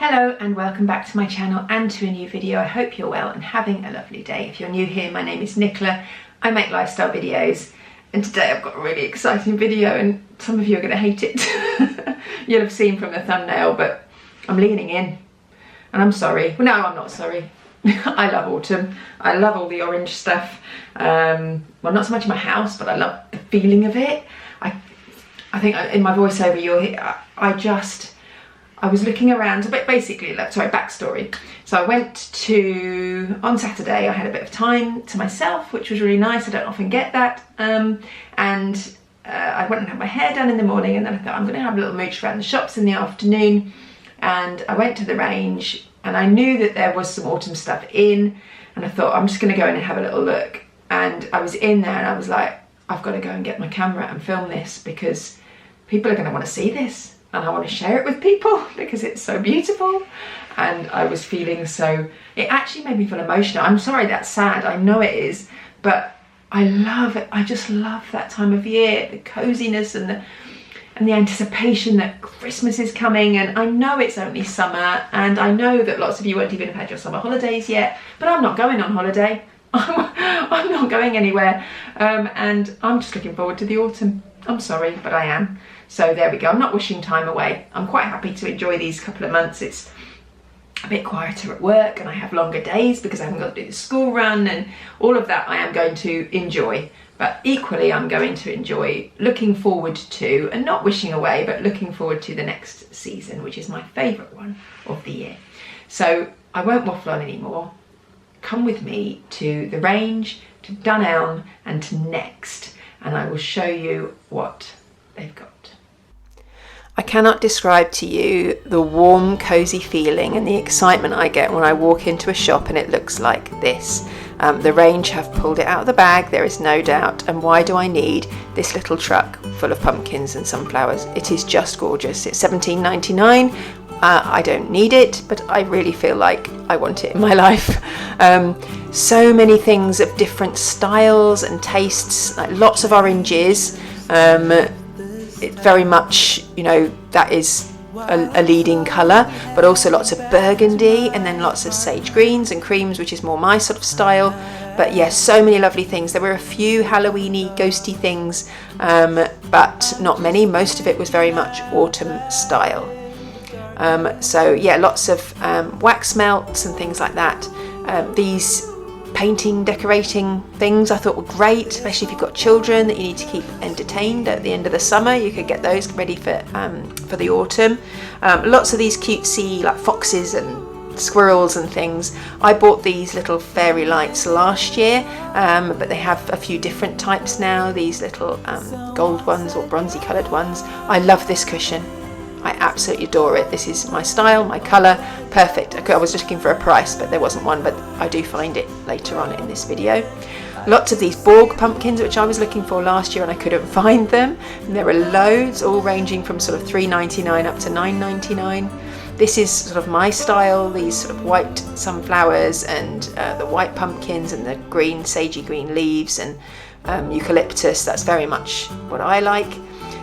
Hello and welcome back to my channel and to a new video. I hope you're well and having a lovely day. If you're new here, my name is Nicola. I make lifestyle videos and today I've got a really exciting video and some of you are going to hate it. You'll have seen from the thumbnail, but I'm leaning in and I'm sorry. Well, no, I'm not sorry. I love autumn. I love all the orange stuff. Well, not so much in my house, but I love the feeling of it. I think in my voiceover you'll hear, I was looking around, but basically, backstory. So I went on Saturday, I had a bit of time to myself, which was really nice. I don't often get that. I went and had my hair done in the morning, and then I thought I'm going to have a little mooch around the shops in the afternoon. And I went to the range, and I knew that there was some autumn stuff in, and I thought I'm just going to go in and have a little look. And I was in there, and I was like, I've got to go and get my camera and film this because people are going to want to see this. And I want to share it with people because it's so beautiful. And I was feeling it actually made me feel emotional. I'm sorry that's sad, I know it is, but I love it. I just love that time of year, the coziness and the anticipation that Christmas is coming. And I know it's only summer, and I know that lots of you won't even have had your summer holidays yet, but I'm not going on holiday. I'm not going anywhere. And I'm just looking forward to the autumn. I'm sorry, but I am. So there we go. I'm not wishing time away. I'm quite happy to enjoy these couple of months. It's a bit quieter at work and I have longer days because I haven't got to do the school run and all of that I am going to enjoy. But equally I'm going to enjoy looking forward to, and not wishing away, but looking forward to the next season, which is my favourite one of the year. So I won't waffle on anymore. Come with me to the range, to Dunelm and to Next, and I will show you what they've got. I cannot describe to you the warm, cosy feeling and the excitement I get when I walk into a shop and it looks like this. The range have pulled it out of the bag, there is no doubt. And why do I need this little truck full of pumpkins and sunflowers? It is just gorgeous. It's $17.99. I don't need it, but I really feel like I want it in my life. So many things of different styles and tastes, like lots of oranges. It very much, that is a leading colour, but also lots of burgundy and then lots of sage greens and creams, which is more my sort of style. But yes, so many lovely things. There were a few Halloweeny, ghosty things, but not many. Most of it was very much autumn style. So yeah, lots of wax melts and things like that. These painting, decorating things I thought were great, especially if you've got children that you need to keep entertained at the end of the summer. You could get those ready for the autumn. Lots of these cutesy like foxes and squirrels and things. I bought these little fairy lights last year, but they have a few different types now, these little gold ones or bronzy coloured ones. I love this cushion. I absolutely adore it. This is my style, my colour, perfect. I was just looking for a price, but there wasn't one, but I do find it later on in this video. Lots of these Borg pumpkins, which I was looking for last year and I couldn't find them. And there are loads, all ranging from sort of $3.99 up to $9.99. This is sort of my style, these sort of white sunflowers and the white pumpkins and the green, sagey green leaves and eucalyptus. That's very much what I like.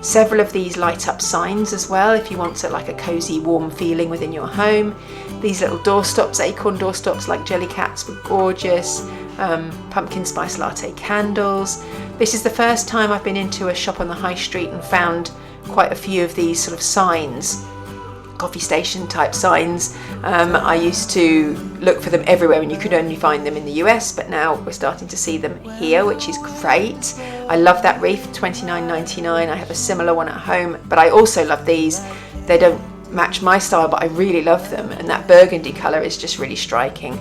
Several of these light up signs as well if you want like a cosy warm feeling within your home. These little doorstops, acorn doorstops like Jellycats, were gorgeous. Pumpkin spice latte candles. This is the first time I've been into a shop on the high street and found quite a few of these sort of signs, coffee station type signs. I used to look for them everywhere and you could only find them in the US, but now we're starting to see them here, which is great. I love that wreath, $29.99. I have a similar one at home, but I also love these. They don't match my style, but I really love them, and that burgundy colour is just really striking.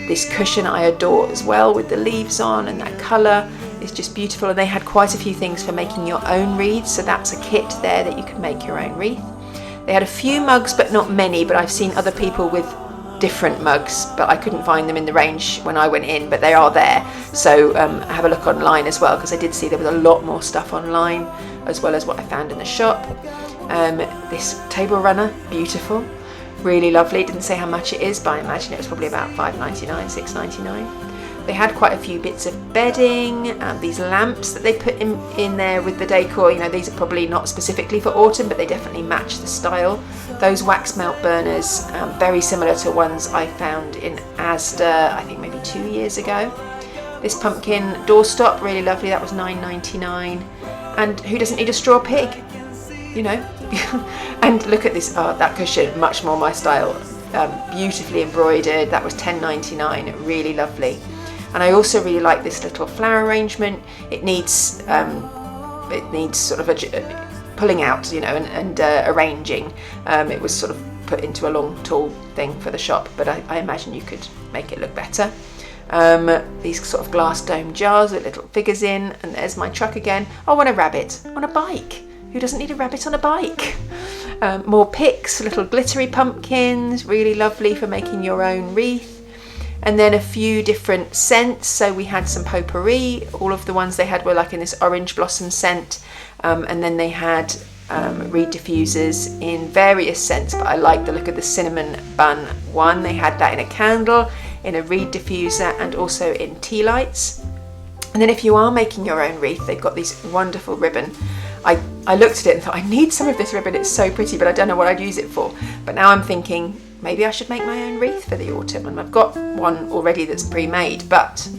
This cushion I adore as well, with the leaves on, and that colour is just beautiful. And they had quite a few things for making your own wreaths, so that's a kit there that you can make your own wreath. They had a few mugs, but not many, but I've seen other people with different mugs, but I couldn't find them in the range when I went in, but they are there. So have a look online as well, because I did see there was a lot more stuff online as well as what I found in the shop. This table runner, beautiful, really lovely. It didn't say how much it is, but I imagine it was probably about $5.99, $6.99. They had quite a few bits of bedding, these lamps that they put in there with the decor. You know, these are probably not specifically for autumn, but they definitely match the style. Those wax melt burners, very similar to ones I found in Asda, I think maybe 2 years ago. This pumpkin doorstop, really lovely, that was $9.99. And who doesn't need a straw pig, you know? And look at this, that cushion, much more my style, beautifully embroidered, that was $10.99, really lovely. And I also really like this little flower arrangement. It needs sort of pulling out, you know, and arranging. It was sort of put into a long, tall thing for the shop, but I imagine you could make it look better. These sort of glass dome jars with little figures in, and there's my truck again. I want a rabbit on a bike. Who doesn't need a rabbit on a bike? More picks, little glittery pumpkins, really lovely for making your own wreath. And then a few different scents. So we had some potpourri. All of the ones they had were like in this orange blossom scent. And then they had reed diffusers in various scents, but I like the look of the cinnamon bun one. They had that in a candle, in a reed diffuser, and also in tea lights. And then if you are making your own wreath, they've got this wonderful ribbon. I looked at it and thought, I need some of this ribbon, it's so pretty, but I don't know what I'd use it for. But now I'm thinking, maybe I should make my own wreath for the autumn. And I've got one already that's pre-made, but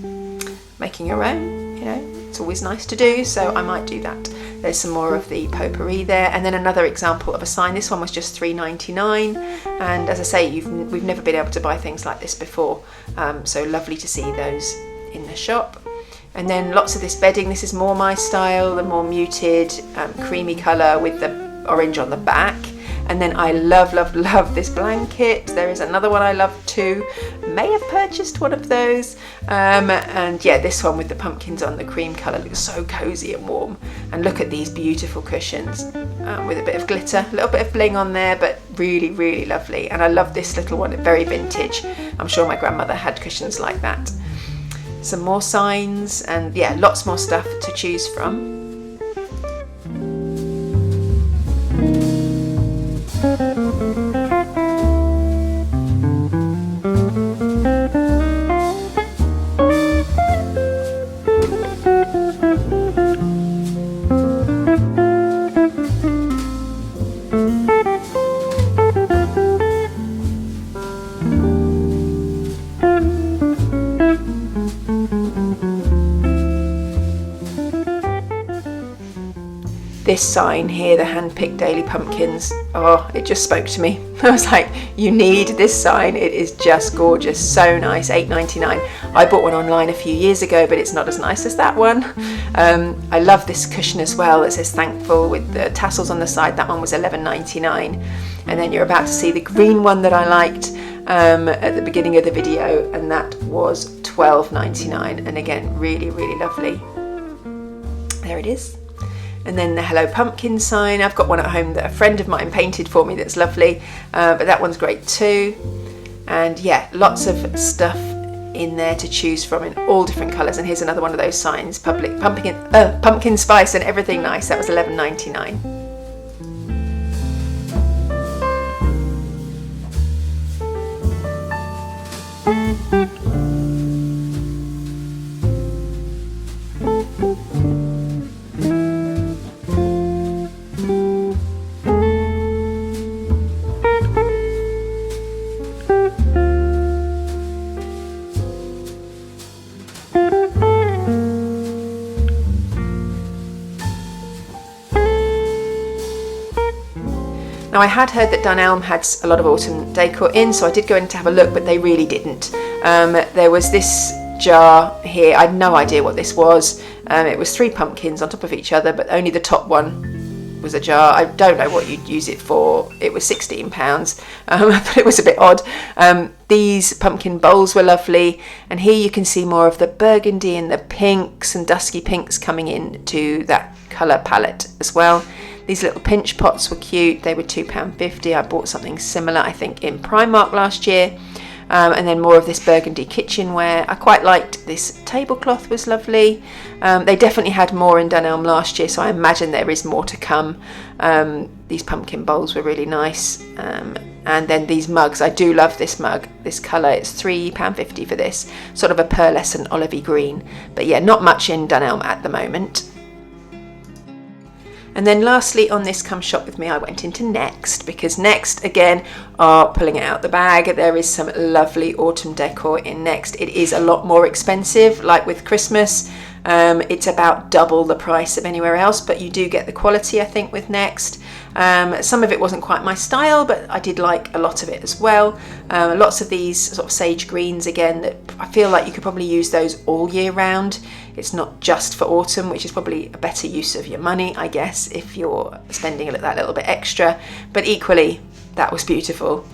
making your own, you know, it's always nice to do, so I might do that. There's some more of the potpourri there, and then another example of a sign. This one was just $3.99, and as I say, we've never been able to buy things like this before, so lovely to see those in the shop. And then lots of this bedding. This is more my style, the more muted, creamy colour with the orange on the back. And then I love, love, love this blanket. There is another one I love too. May have purchased one of those. And yeah, this one with the pumpkins on, the cream colour, looks so cosy and warm. And look at these beautiful cushions with a bit of glitter, a little bit of bling on there, but really, really lovely. And I love this little one, very vintage. I'm sure my grandmother had cushions like that. Some more signs, and yeah, lots more stuff to choose from. This sign here, the hand-picked daily pumpkins, oh, it just spoke to me. I was like, you need this sign. It is just gorgeous, so nice. $8.99. I bought one online a few years ago, but it's not as nice as that one. I love this cushion as well. It says thankful with the tassels on the side. That one was $11.99. And then you're about to see the green one that I liked at the beginning of the video, and that was $12.99. And again, really, really lovely. There it is. And then the Hello Pumpkin sign. I've got one at home that a friend of mine painted for me that's lovely, but that one's great too. And yeah, lots of stuff in there to choose from in all different colours. And here's another one of those signs, pumpkin spice and everything nice. That was $11.99. Now I had heard that Dunelm had a lot of autumn decor in, so I did go in to have a look, but they really didn't. There was this jar here, I had no idea what this was. It was 3 pumpkins on top of each other, but only the top one was a jar. I don't know what you'd use it for. It was £16, but it was a bit odd. These pumpkin bowls were lovely, and here you can see more of the burgundy and the pinks and dusky pinks coming into that colour palette as well. These little pinch pots were cute. They were £2.50. I bought something similar, I think, in Primark last year. And then more of this burgundy kitchenware. I quite liked this tablecloth, was lovely. They definitely had more in Dunelm last year, so I imagine there is more to come. These pumpkin bowls were really nice. And And then these mugs, I do love this mug, this colour. It's £3.50 for this, sort of a pearlescent olivey green. But yeah, not much in Dunelm at the moment. And then lastly on this Come Shop With Me, I went into Next, because Next again are pulling it out the bag. There is some lovely autumn decor in Next. It is a lot more expensive, like with Christmas. It's about double the price of anywhere else, but you do get the quality, I think, with Next. Some of it wasn't quite my style, but I did like a lot of it as well. Lots of these sort of sage greens again, that I feel like you could probably use those all year round. It's not just for autumn, which is probably a better use of your money, I guess, if you're spending that little bit extra. But equally, that was beautiful,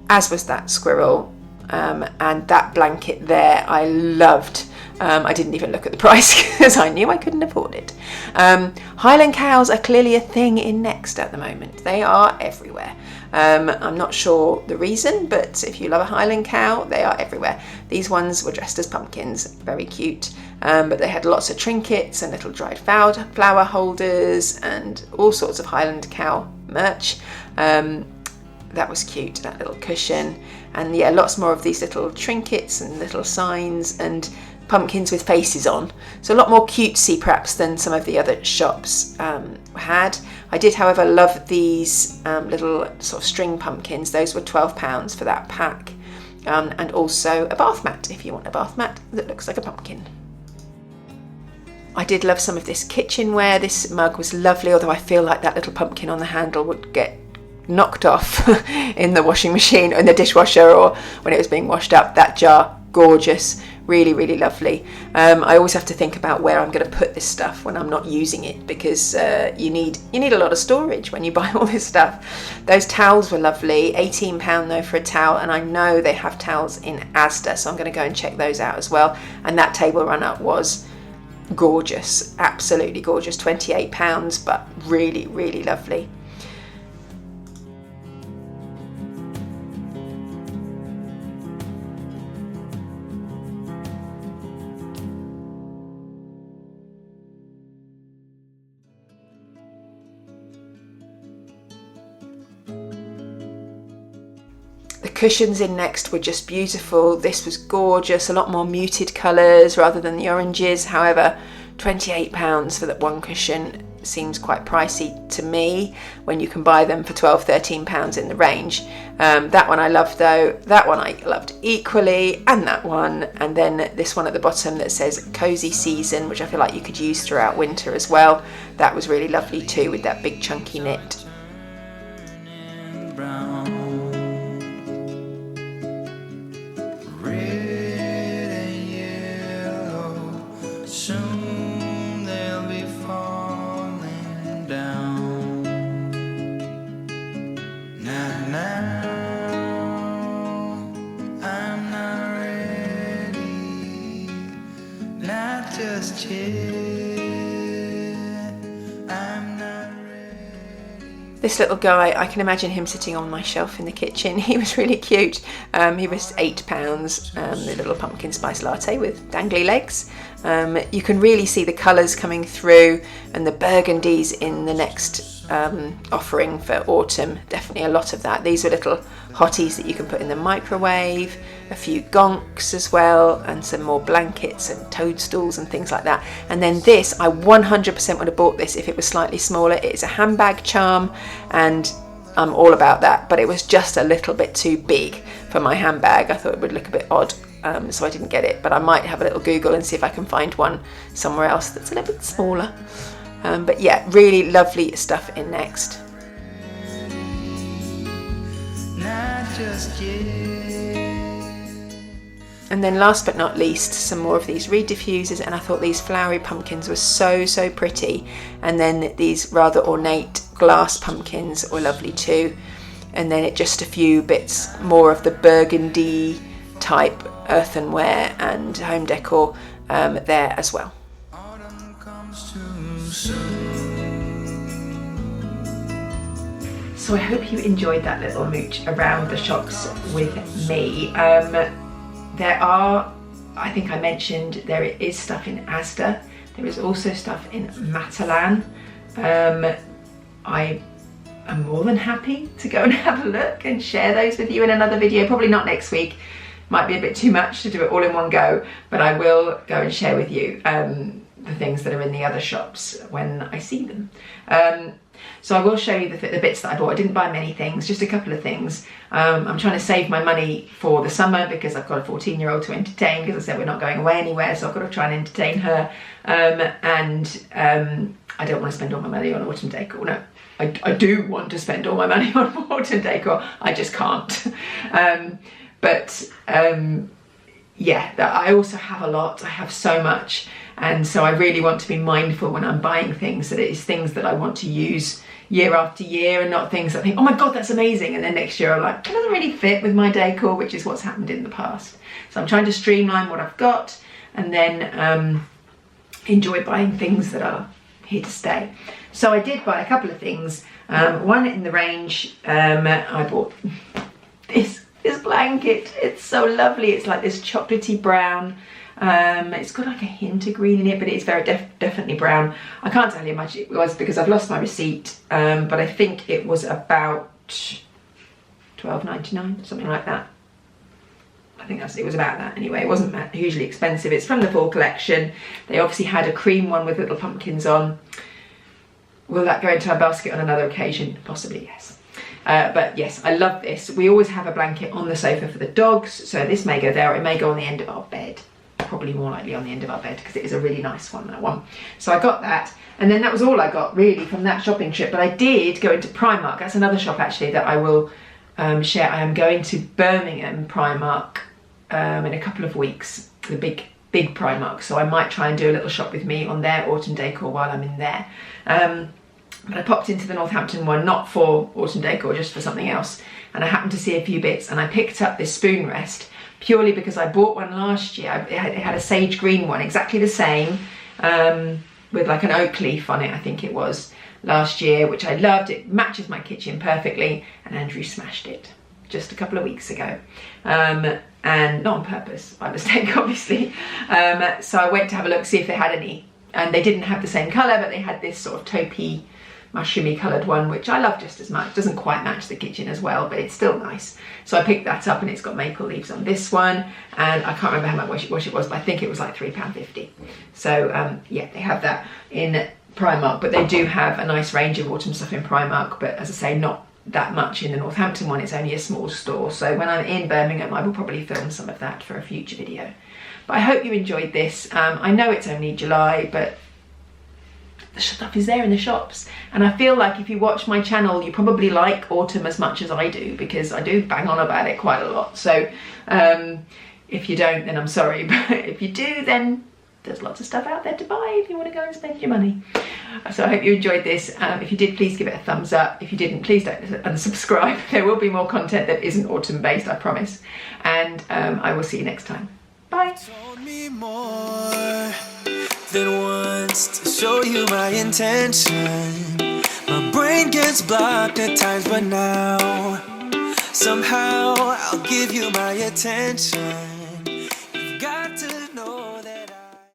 as was that squirrel. And that blanket there, I loved. I didn't even look at the price because I knew I couldn't afford it. Highland cows are clearly a thing in Next at the moment. They are everywhere. I'm not sure the reason, but if you love a Highland cow, they are everywhere. These ones were dressed as pumpkins, very cute. But they had lots of trinkets and little dried flower holders and all sorts of Highland cow merch. That was cute, that little cushion. And yeah, lots more of these little trinkets and little signs and pumpkins with faces on. So a lot more cutesy perhaps than some of the other shops had. I did, however, love these little sort of string pumpkins. Those were £12 for that pack. And also a bath mat, if you want a bath mat that looks like a pumpkin. I did love some of this kitchenware. This mug was lovely, although I feel like that little pumpkin on the handle would get knocked off in the washing machine or in the dishwasher or when it was being washed up. That jar, gorgeous, really, really lovely. I always have to think about where I'm going to put this stuff when I'm not using it, because you need a lot of storage when you buy all this stuff. Those towels were lovely, £18 though for a towel, and I know they have towels in Asda, so I'm going to go and check those out as well. And that table run-up was gorgeous, absolutely gorgeous, £28, but really, really lovely. The cushions in Next were just beautiful. This was gorgeous, a lot more muted colours rather than the oranges. However, £28 for that one cushion seems quite pricey to me when you can buy them for £12–13 in the range. That one I loved though, that one I loved equally, and that one, and then this one at the bottom that says Cozy Season, which I feel like you could use throughout winter as well. That was really lovely too, with that big chunky knit. This little guy, I can imagine him sitting on my shelf in the kitchen. He was really cute. He was £8, the little pumpkin spice latte with dangly legs. You can really see the colours coming through, and the burgundies in the Next offering for autumn, definitely a lot of that. These were little hotties that you can put in the microwave, a few gonks as well, and some more blankets and toadstools and things like that. And then this, I 100% would have bought this if it was slightly smaller. It is a handbag charm, and I'm all about that, but it was just a little bit too big for my handbag. I thought it would look a bit odd, so I didn't get it, but I might have a little Google and see if I can find one somewhere else that's a little bit smaller. But yeah, really lovely stuff in Next. And then last but not least, some more of these reed diffusers, and I thought these flowery pumpkins were so pretty. And then these rather ornate glass pumpkins were lovely too. And then just a few bits more of the burgundy type earthenware and home decor there as well. So I hope you enjoyed that little mooch around the shops with me. There are, I think I mentioned, there is stuff in Asda. There is also stuff in Matalan. I I'm more than happy to go and have a look and share those with you in another video. Probably not next week, might be a bit too much to do it all in one go, but I will go and share with you the things that are in the other shops when I see them. So I will show you the bits that I bought. I didn't buy many things, just a couple of things. I'm trying to save my money for the summer because I've got a 14-year-old to entertain, because I said we're not going away anywhere, so I've got to try and entertain her. I don't want to spend all my money on autumn decor. No, I do want to spend all my money on autumn decor, I just can't. Yeah, I also have a lot. I have so much, and so I really want to be mindful when I'm buying things that it is things that I want to use year after year, and not things I think, oh my god, that's amazing, and then next year I'm like, it doesn't really fit with my decor, which is what's happened in the past. So I'm trying to streamline what I've got, and then enjoy buying things that are here to stay. So I did buy a couple of things. One in the range, I bought this blanket. It's so lovely. It's like this chocolatey brown. It's got like a hint of green in it, but it's very definitely brown. I can't tell you how much it was because I've lost my receipt, but I think it was about $12.99, something like that. I think it was about that anyway. It wasn't hugely expensive. It's from the fall collection. They obviously had a cream one with little pumpkins on. Will that go into our basket on another occasion? Possibly, yes. But yes, I love this. We always have a blanket on the sofa for the dogs, so this may go there, or it may go on the end of our bed. Probably more likely on the end of our bed, because it is a really nice one, that one. So I got that, and then that was all I got really from that shopping trip. But I did go into Primark. That's another shop actually that I will share. I am going to Birmingham Primark in a couple of weeks, the big Primark, so I might try and do a little shop with me on their autumn decor while I'm in there. But I popped into the Northampton one, not for autumn decor, just for something else, and I happened to see a few bits, and I picked up this spoon rest purely because I bought one last year. It had a sage green one, exactly the same, with like an oak leaf on it, I think it was, last year, which I loved. It matches my kitchen perfectly, and Andrew smashed it just a couple of weeks ago. And not on purpose, by mistake, obviously. So I went to have a look, see if they had any, and they didn't have the same colour, but they had this sort of taupey, mushroomy coloured one, which I love just as much. Doesn't quite match the kitchen as well, but it's still nice. So I picked that up, and it's got maple leaves on this one, and I can't remember how much it was, but I think it was like £3.50. So yeah, they have that in Primark, but they do have a nice range of autumn stuff in Primark, but as I say, not that much in the Northampton one. It's only a small store, so when I'm in Birmingham I will probably film some of that for a future video. But I hope you enjoyed this. I know it's only July, but the stuff is there in the shops, and I feel like if you watch my channel you probably like autumn as much as I do, because I do bang on about it quite a lot. So if you don't, then I'm sorry, but if you do, then there's lots of stuff out there to buy if you want to go and spend your money. So I hope you enjoyed this. If you did, please give it a thumbs up. If you didn't, please don't unsubscribe. There will be more content that isn't autumn based, I promise. And I will see you next time. Bye. Told me more than once to show you my intention. My brain gets blocked at times, but now somehow I'll give you my attention.